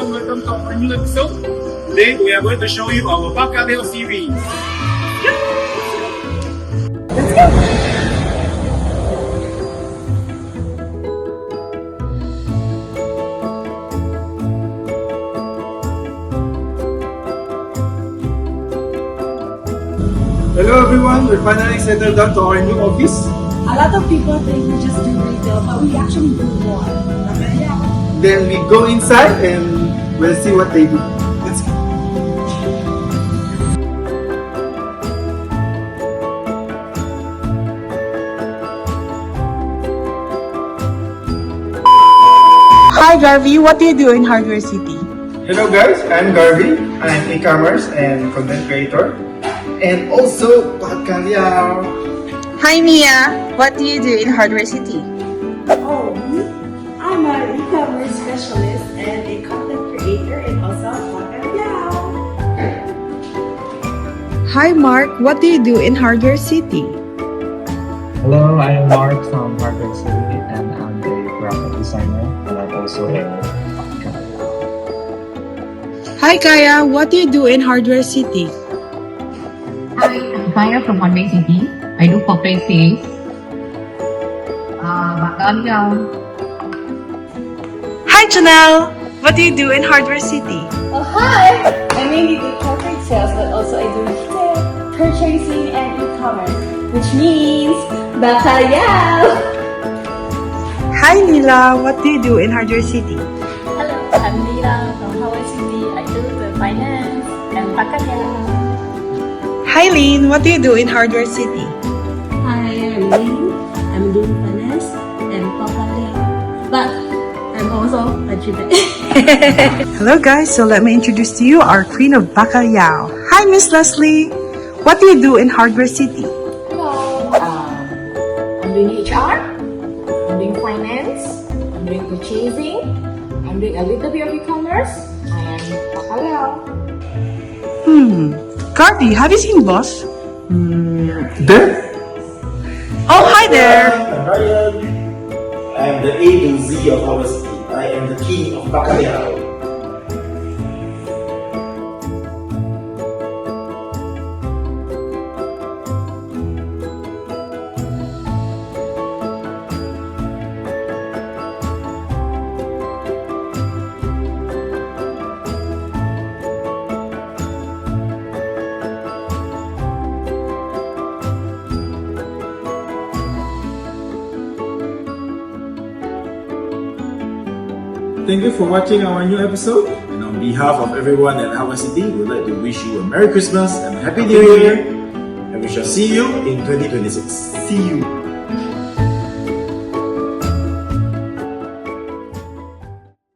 everyone, welcome to our new episode. Today we are going to show you our Bao-Ga-Liao series. Let's go! Hello everyone, we're finally settled down to our new office. A lot of people think we just do retail, but we actually do more. Then we go inside and we'll see what they do. Let's go. Hi Garvey, what do you do in Hardware City? Hello guys, I'm Garvey. I'm e-commerce and content creator. And also Bao-Ga-Liao. Hi Mia, what do you do in Hardware City? Oh, me? I'm an e-commerce specialist and a content creator and also Bao-Ga-Liao. Hi Mark, what do you do in Hardware City? Hello, I am Mark from Hardware City and I'm a graphic designer and I'm also a podcast. Hi Kaya, what do you do in Hardware City? Hi, I'm Kaya from Hardware City. I do corporate sales. Bao-Ga-Liao. Hi Janelle, what do you do in Hardware City? Oh, hi! I mainly do corporate sales, but also I do retail, purchasing, and e-commerce, which means Bao-Ga-Liao. Hi Nila, what do you do in Hardware City? Hello, I'm Lila from Hardware City. I do the finance and Bao-Ga-Liao. Hi Lynn, what do you do in Hardware City? Hi, I'm Lynn. I'm doing finance and Bao-Ga-Liao. But I'm also a GP. Hello guys, so let me introduce to you our Queen of Bao-Ga-Liao. Hi Miss Leslie, what do you do in Hardware City? Hello, I'm doing HR, I'm doing finance, I'm doing purchasing, I'm doing a little bit of e-commerce, and Bao-Ga-Liao. Garvey, have you seen Boss? There? Oh, hi there! I'm Ryan. I am the A to Z of our city. I am the king of Bao-Ga-Liao. Thank you for watching our new episode. And on behalf of everyone at Hardware City, we would like to wish you a Merry Christmas and a Happy New Year. And we shall see you in 2026. See you.